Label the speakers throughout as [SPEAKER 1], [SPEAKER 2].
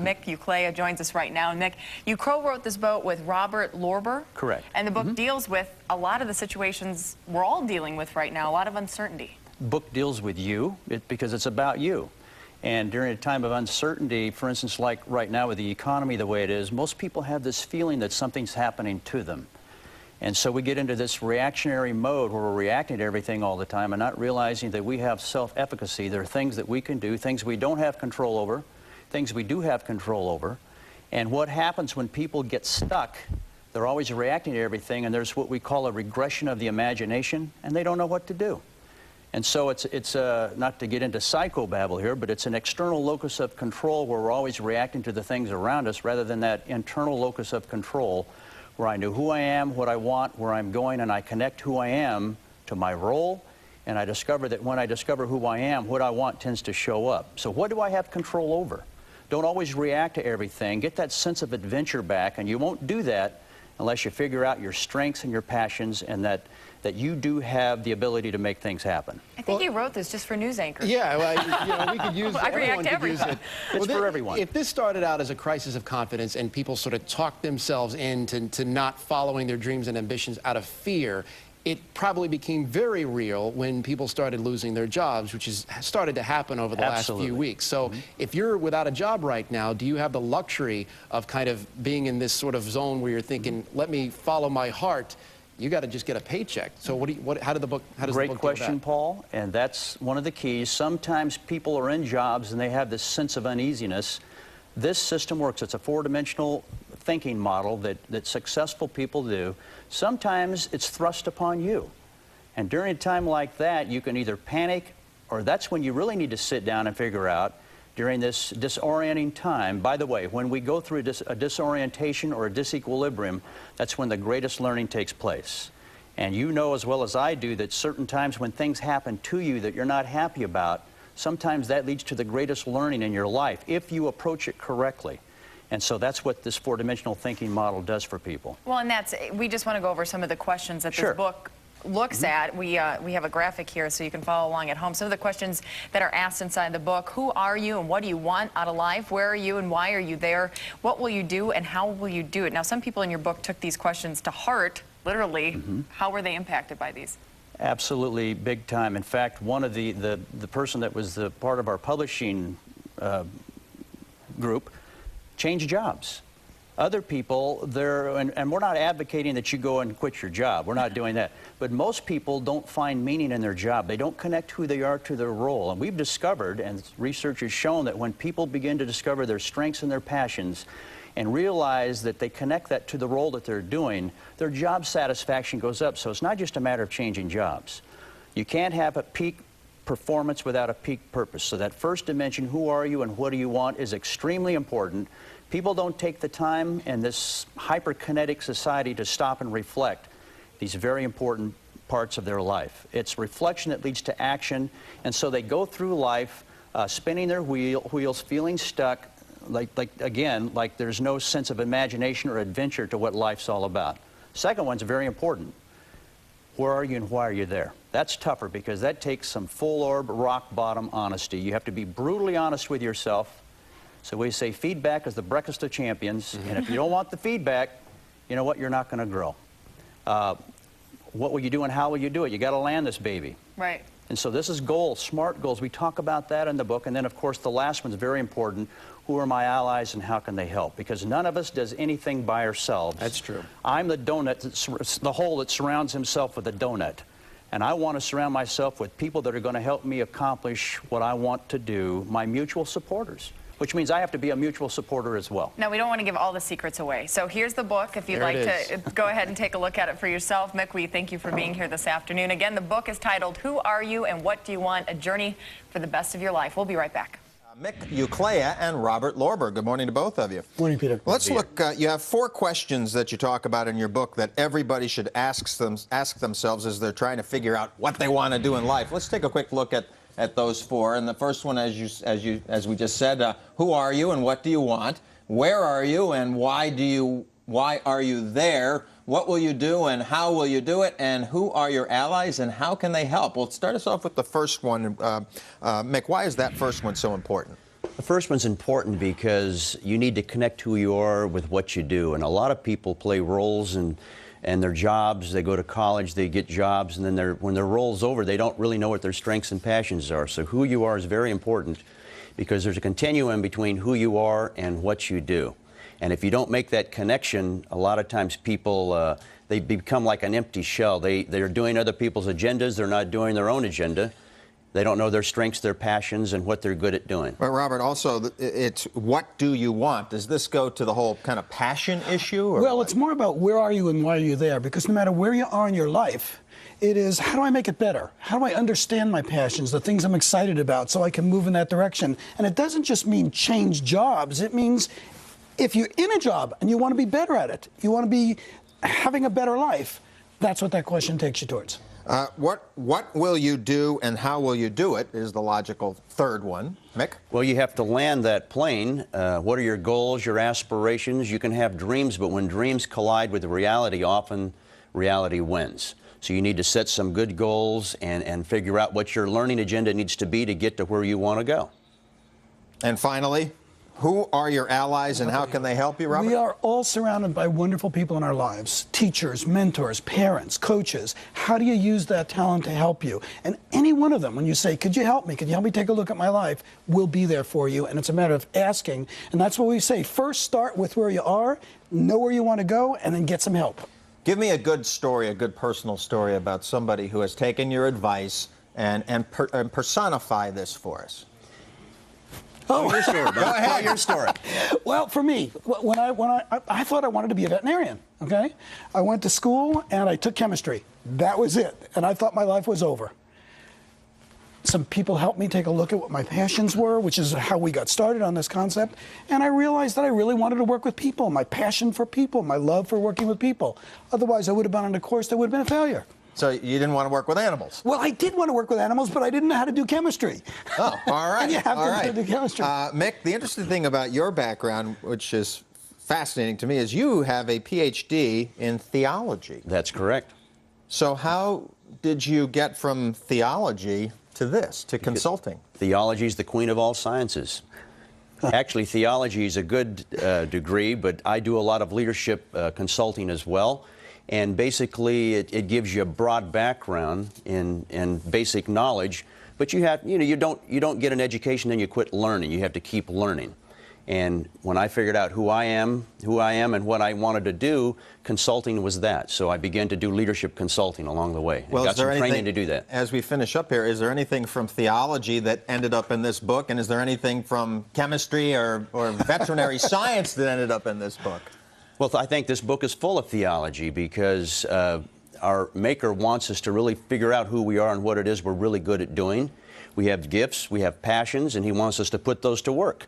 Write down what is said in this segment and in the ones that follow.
[SPEAKER 1] Mick Uclea joins us right now. Mick, you co-wrote this book with Robert Lorber.
[SPEAKER 2] Correct.
[SPEAKER 1] And the book deals with a lot of the situations we're all dealing with right now, a lot of uncertainty.
[SPEAKER 2] Book deals with you because it's about you. And during a time of uncertainty, for instance, like right now with the economy the way it is, most people have this feeling that something's happening to them. And so we get into this reactionary mode where we're reacting to everything all the time and not realizing that we have self-efficacy. There are things that we can do, things we don't have control over, things we do have control over. And what happens when people get stuck, they're always reacting to everything, and there's what we call a regression of the imagination, and they don't know what to do. And so it's not to get into psychobabble here, but it's an external locus of control where we're always reacting to the things around us rather than that internal locus of control where I know who I am, what I want, where I'm going, and I connect who I am to my role, and I discover that when I discover who I am, what I want tends to show up. So what do I have control over? Don't always react to everything. Get that sense of adventure back, and you won't do that unless you figure out your strengths and your passions and that you do have the ability to make things happen.
[SPEAKER 1] I think you wrote this just for news anchors.
[SPEAKER 3] Yeah, well, we could use it.
[SPEAKER 1] I react to everything.
[SPEAKER 2] It's for everyone.
[SPEAKER 3] If this started out as a crisis of confidence and people sort of talked themselves into not following their dreams and ambitions out of fear, it probably became very real when people started losing their jobs, which has started to happen over the last few weeks. So if you're without a job right now, do you have the luxury of kind of being in this sort of zone where you're thinking, let me follow my heart? You got to just get a paycheck. So how does the book
[SPEAKER 2] Great question, Paul, and that's one of the keys. Sometimes people are in jobs and they have this sense of uneasiness. This system works. It's a four-dimensional thinking model that successful people do. Sometimes it's thrust upon you. And during a time like that, you can either panic, or that's when you really need to sit down and figure out during this disorienting time. By the way, when we go through a disorientation or a disequilibrium, that's when the greatest learning takes place. And you know as well as I do that certain times when things happen to you that you're not happy about, sometimes that leads to the greatest learning in your life if you approach it correctly. And so that's what this four-dimensional thinking model does for people.
[SPEAKER 1] Well, and we just want to go over some of the questions that this book looks at. We have a graphic here so you can follow along at home. Some of the questions that are asked inside the book: who are you and what do you want out of life? Where are you and why are you there? What will you do and how will you do it? Now, some people in your book took these questions to heart, literally. How were they impacted by these?
[SPEAKER 2] Absolutely, big time. In fact, one of the person that was the part of our publishing group changed jobs. Other people, and we're not advocating that you go and quit your job. We're not doing that. But most people don't find meaning in their job. They don't connect who they are to their role. And we've discovered, and research has shown, that when people begin to discover their strengths and their passions and realize that they connect that to the role that they're doing, their job satisfaction goes up. So it's not just a matter of changing jobs. You can't have a peak performance without a peak purpose. So that first dimension, who are you and what do you want, is extremely important. People don't take the time in this hyperkinetic society to stop and reflect these very important parts of their life. It's reflection that leads to action, and so they go through life spinning their wheels, feeling stuck, again, like there's no sense of imagination or adventure to what life's all about. Second one's very important. Where are you and why are you there? That's tougher because that takes some full orb, rock bottom honesty. You have to be brutally honest with yourself. So we say feedback is the breakfast of champions, and if you don't want the feedback, you know what, you're not going to grow. What will you do and how will you do it? You got to land this baby.
[SPEAKER 1] Right.
[SPEAKER 2] And so this is goals, SMART goals. We talk about that in the book, and then of course the last one's very important. Who are my allies and how can they help? Because none of us does anything by ourselves.
[SPEAKER 3] That's true. I'm
[SPEAKER 2] the donut, the hole that surrounds himself with a donut. And I want to surround myself with people that are going to help me accomplish what I want to do, my mutual supporters. Which means I have to be a mutual supporter as well.
[SPEAKER 1] Now, we don't want to give all the secrets away. So here's the book if you'd like to go ahead and take a look at it for yourself. Mick, we thank you for being here this afternoon. Again, the book is titled Who Are You and What Do You Want? A Journey for the Best of Your Life. We'll be right back.
[SPEAKER 4] Mick Uclea and Robert Lorber. Good morning to both of you.
[SPEAKER 5] Morning, Peter.
[SPEAKER 4] Let's look, you have 4 questions that you talk about in your book that everybody should ask themselves as they're trying to figure out what they want to do in life. Let's take a quick look at those 4. And the first one, as we just said, who are you and what do you want? Where are you and why are you there? What will you do and how will you do it? And who are your allies and how can they help? Well, start us off with the first one. Mick, why is that first one so important?
[SPEAKER 2] The first one's important because you need to connect who you are with what you do. And a lot of people play roles and their jobs. They go to college, they get jobs, and then when their role's over, they don't really know what their strengths and passions are. So who you are is very important because there's a continuum between who you are and what you do. And if you don't make that connection, a lot of times people, they become like an empty shell. They're doing other people's agendas. They're not doing their own agenda. They don't know their strengths, their passions, and what they're good at doing.
[SPEAKER 4] But Robert, also, it's what do you want? Does this go to the whole kind of passion issue? Or
[SPEAKER 5] well,
[SPEAKER 4] what?
[SPEAKER 5] it's more about where are you and why are you there? Because no matter where you are in your life, it is how do I make it better? How do I understand my passions, the things I'm excited about, so I can move in that direction? And it doesn't just mean change jobs. It means if you're in a job and you want to be better at it, you want to be having a better life, that's what that question takes you towards.
[SPEAKER 4] What will you do and how will you do it is the logical third one. Mick?
[SPEAKER 2] Well, you have to land that plane. What are your goals, your aspirations? You can have dreams, but when dreams collide with reality, often reality wins. So you need to set some good goals and figure out what your learning agenda needs to be to get to where you want to go.
[SPEAKER 4] And finally, who are your allies and how can they help you, Robert?
[SPEAKER 5] We are all surrounded by wonderful people in our lives. Teachers, mentors, parents, coaches. How do you use that talent to help you? And any one of them, when you say, could you help me? Could you help me take a look at my life? We'll be there for you. And it's a matter of asking. And that's what we say. First, start with where you are, know where you want to go, and then get some help.
[SPEAKER 4] Give me a good story, a good personal story about somebody who has taken your advice and personify this for us.
[SPEAKER 2] Oh, your story. Go ahead. Tell your story.
[SPEAKER 5] Well, for me, when I thought I wanted to be a veterinarian, okay? I went to school and I took chemistry. That was it. And I thought my life was over. Some people helped me take a look at what my passions were, which is how we got started on this concept. And I realized that I really wanted to work with people, my passion for people, my love for working with people. Otherwise, I would have been on a course that would have been a failure.
[SPEAKER 4] So you didn't want to work with animals?
[SPEAKER 5] Well, I did want to work with animals, but I didn't know how to do chemistry.
[SPEAKER 4] Oh, all right.
[SPEAKER 5] And you have to do chemistry.
[SPEAKER 4] Mick, the interesting thing about your background, which is fascinating to me, is you have a PhD in theology.
[SPEAKER 2] That's correct.
[SPEAKER 4] So how did you get from theology to this, to consulting?
[SPEAKER 2] Theology is the queen of all sciences. Actually, theology is a good degree, but I do a lot of leadership consulting as well. And basically, it gives you a broad background in basic knowledge, but you don't get an education and you quit learning. You have to keep learning. And when I figured out who I am and what I wanted to do, consulting was that. So I began to do leadership consulting along the way.
[SPEAKER 4] Well,
[SPEAKER 2] got some training to do that.
[SPEAKER 4] As we finish up here, is there anything from theology that ended up in this book? And is there anything from chemistry or veterinary science that ended up in this book?
[SPEAKER 2] Well, I think this book is full of theology because our maker wants us to really figure out who we are and what it is we're really good at doing. We have gifts, we have passions, and he wants us to put those to work.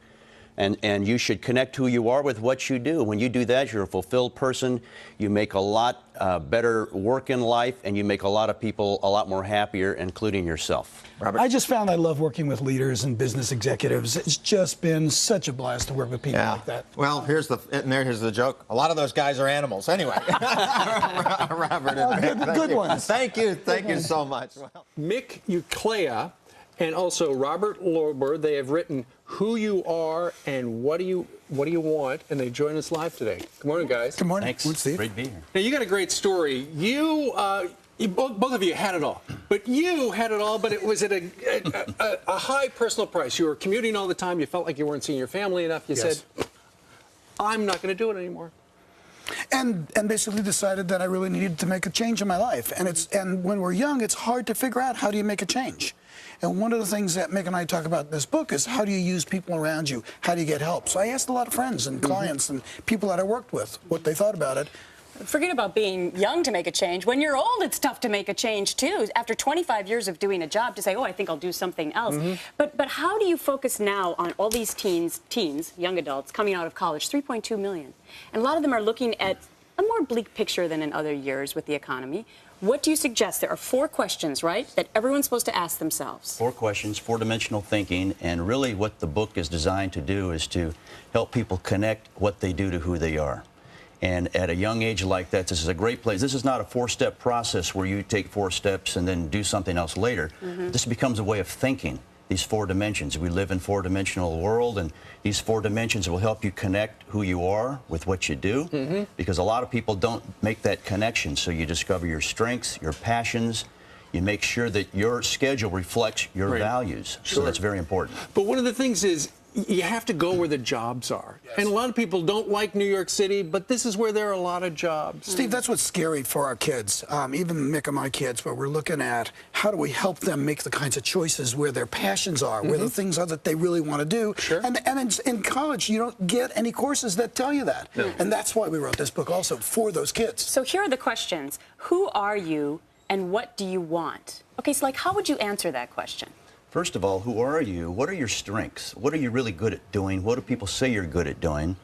[SPEAKER 2] And you should connect who you are with what you do. When you do that, you're a fulfilled person. You make a lot better work in life, and you make a lot of people a lot more happier, including yourself.
[SPEAKER 4] Robert?
[SPEAKER 5] I just found I love working with leaders and business executives. It's just been such a blast to work with people like that.
[SPEAKER 4] Well, here's the joke. A lot of those guys are animals. Anyway, Robert and Mick,
[SPEAKER 5] Good ones.
[SPEAKER 4] Thank you so much. Well,
[SPEAKER 6] Mick Uclea and also Robert Lober, they have written Who You Are and What Do You Want, and they join us live today. Good morning, guys.
[SPEAKER 5] Good morning.
[SPEAKER 2] Thanks.
[SPEAKER 5] Good, Steve.
[SPEAKER 2] Great to be here.
[SPEAKER 6] Now, you got a great story. You both of you had it all. But you had it all, but it was at a high personal price. You were commuting all the time. You felt like you weren't seeing your family enough. You said, I'm not going to do it anymore.
[SPEAKER 5] And basically decided that I really needed to make a change in my life. And when we're young, it's hard to figure out how do you make a change. And one of the things that Mick and I talk about in this book is how do you use people around you? How do you get help? So I asked a lot of friends and clients and people that I worked with what they thought about it.
[SPEAKER 7] Forget about being young to make a change. When you're old, it's tough to make a change, too. After 25 years of doing a job, to say, oh, I think I'll do something else. But how do you focus now on all these teens, young adults, coming out of college, 3.2 million? And a lot of them are looking at a more bleak picture than in other years with the economy. What do you suggest? There are 4 questions, right, that everyone's supposed to ask themselves.
[SPEAKER 2] 4 questions, 4-dimensional thinking, and really what the book is designed to do is to help people connect what they do to who they are. And at a young age like that, this is a great place. This is not a 4-step process where you take 4 steps and then do something else later. This becomes a way of thinking. these 4 dimensions. We live in 4-dimensional world, and these 4 dimensions will help you connect who you are with what you do, because a lot of people don't make that connection. So you discover your strengths, your passions. You make sure that your schedule reflects your values. So that's very important.
[SPEAKER 6] But one of the things is, you have to go where the jobs are. Yes. And a lot of people don't like New York City, but this is where there are a lot of jobs.
[SPEAKER 5] Steve, that's what's scary for our kids, even Mick and my kids, where we're looking at how do we help them make the kinds of choices where their passions are, where the things are that they really want to do.
[SPEAKER 6] Sure.
[SPEAKER 5] And in college, you don't get any courses that tell you that. No. And that's why we wrote this book also, for those kids.
[SPEAKER 7] So here are the questions. Who are you and what do you want? Okay, so like, how would you answer that question?
[SPEAKER 2] First of all, who are you? What are your strengths? What are you really good at doing? What do people say you're good at doing?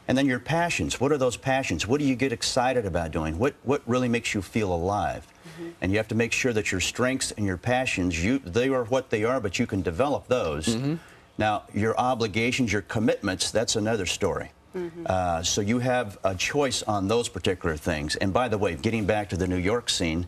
[SPEAKER 2] And then your passions. What are those passions? What do you get excited about doing? What really makes you feel alive? And you have to make sure that your strengths and your passions, they are what they are, but you can develop those. Now, your obligations, your commitments, that's another story. So you have a choice on those particular things. And by the way, getting back to the New York scene,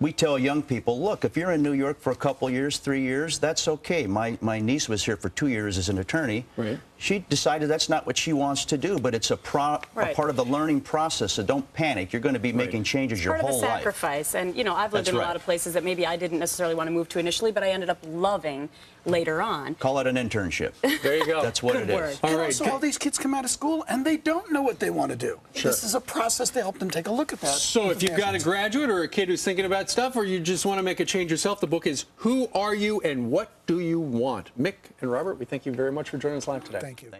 [SPEAKER 2] we tell young people, look, if you're in New York for a couple years, 3 years, that's okay. My niece was here for 2 years as an attorney. Right. She decided that's not what she wants to do, but it's a part of the learning process, so don't panic. You're going to be making changes your whole life.
[SPEAKER 7] Part of the sacrifice. And, you know, I've lived in a lot of places that maybe I didn't necessarily want to move to initially, but I ended up loving later on.
[SPEAKER 2] Call it an internship.
[SPEAKER 6] There you go.
[SPEAKER 2] That's what it is.
[SPEAKER 5] All right. So all these kids come out of school and they don't know what they want to do. Sure. This is a process to help them take a look at that.
[SPEAKER 6] So if you've got a graduate or a kid who's thinking about stuff, or you just want to make a change yourself, the book is Who Are You and What Do You Want? Mick and Robert, we thank you very much for joining us live today.
[SPEAKER 5] Thank you.